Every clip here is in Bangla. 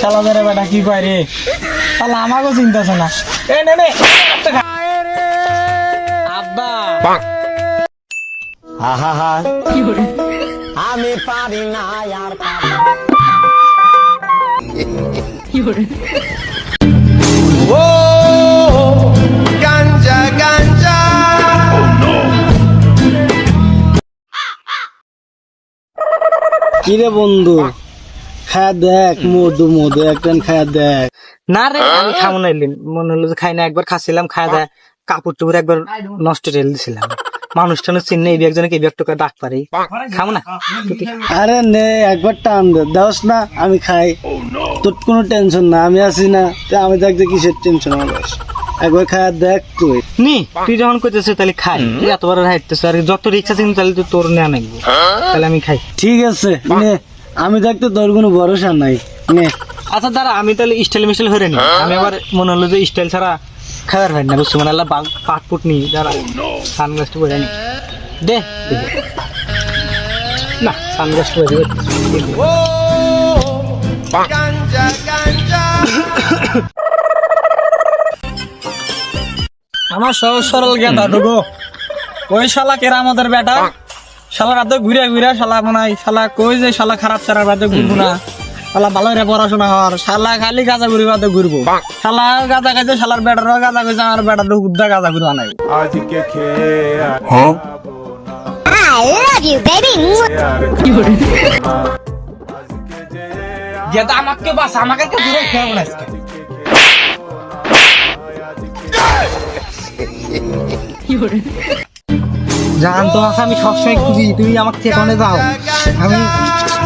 শালা ধরে বেটা কি কয় রে, শালা আমাকেও চিন্তাছে না। এ নে নে আব্বা। আহা আমি পারি না আর ও গাঞ্জা গাঞ্জা কিরে বন্ধু, খায়া দেখ মধু মধু একটা খায়া দেখ। না রে আমি খাবো না, মনে হলো যে খাই না। একবার খাচ্ছিলাম, খাওয়া দেয় কাপড় টুপড় একবার নষ্ট রেল দিছিলাম। মানুষটানো চিনে এই একজনকে এই একটা ডাক পারি, খাবো না। আরে নে একবার টান দে, দাস না আমি খাই, তোর কোনো টেনশন না, আমি আছি না। আমি দেখতে কিসের টেনশন আমার, একবার খায়া দেখ তুই। নি তুই যখন করতেছিস তাহলে খাই, এত বড় হাইতেছে আর যত রিক্সা ছিল তাহলে তো তোর নেওয়া নাকবো, তাহলে আমি খাই। ঠিক আছে নে, আমি দেখতে তোর কোনো ভরসা নাই, নে। আচ্ছা দাঁড়া, আমি তাহলে স্টাইল মিস্টাইল হয়ে নি। আমি আবার মনে হলো যে স্টাইল ছাড়া খাবার হয় না, বুঝছো? মানে আল্লাহ পাট পুট নি, দাঁড়া সানগ্লাসটা পরে নি দে না, সানগ্লাসটা পরে ও গাঞ্জা গাঞ্জা আমার সহজ সরল জ্ঞান ঢুকো। ওই শালা কেরা আমাদের বেটা, শালা রাতে ঘুরে ঘুরে শালা বানাই, শালা কই যে শালা খারাপ ছাড়ার বাদে ঘুরবো না, শালা ভালো রে পড়াশোনা হওয়ার, শালা খালি গাঁজা ঘুরি বাদে ঘুরবো। শালা গাঁজা খাইছে, শালার বেটারও গাঁজা খাইছে, আমার বেটার উদ্দা গাঁজা ঘুরে আনাই। আজকে খেয়ে I love you, baby. গেদা আমাকে বাস, আমাকে তো দূরে খেয়াল না আজকে। জান তোমাকে আমি সবসময় খুঁজি, তুমি আমাকে চেতনে যাও। আমি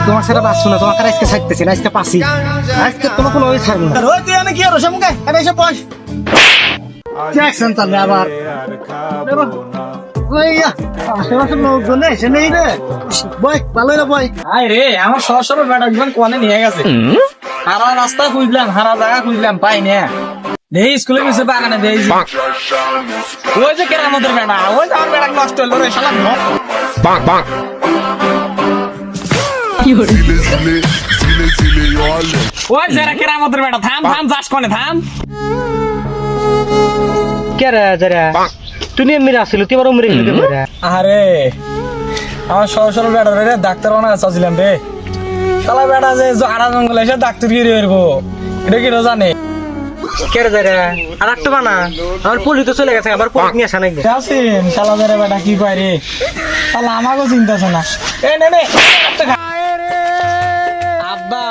তোমার সাথে বাঁচছো না, তোমাকে আজকে ছাড়তেছি না, আজকে পাসি, আজকে তোমার কোনো ওই ছাড়বো না। ওই তুই আমি কি আর ওসব গাই, আরে এসে বস জ্যাকসন চালবে আবার। আশেপাশের লোকজন এসে নেই রে, বই ভালো রে বই। আয় রে আমার সরাসরি বেটা একজন কোনে নিয়ে গেছে, হারা রাস্তা খুঁজলাম, হারা জায়গা খুঁজলাম, পাই না। দেই স্কুলে গেছে বাগানে, দেই ওই যে কেরা আমাদের বেটা, ওই যে আমার বেটা নষ্ট হলো রে শালা। ওই যারা কেরা আমাদের বেটা, থাম থাম যাস কোনে, থাম। কেরা যারা তুমি এমনি আসছিল, তুই আবার উমরে গেলি কেমন? আরে আমার সরাসরি বেটা রে ডাক্তার বানা চাচ্ছিলাম রে, শালা বেটা যে আড়া জঙ্গলে এসে ডাক্তার গিয়ে বেরবো, এটা কি জানে কেরে যারা আর একটা বানা। আমার পলি তো চলে গেছে, আবার পলি নিয়ে আসা নাকি আসেন। শালা যারা বেটা কি কয় রে, শালা আমাকেও চিন্তাছে না। এ নে নে আব্বা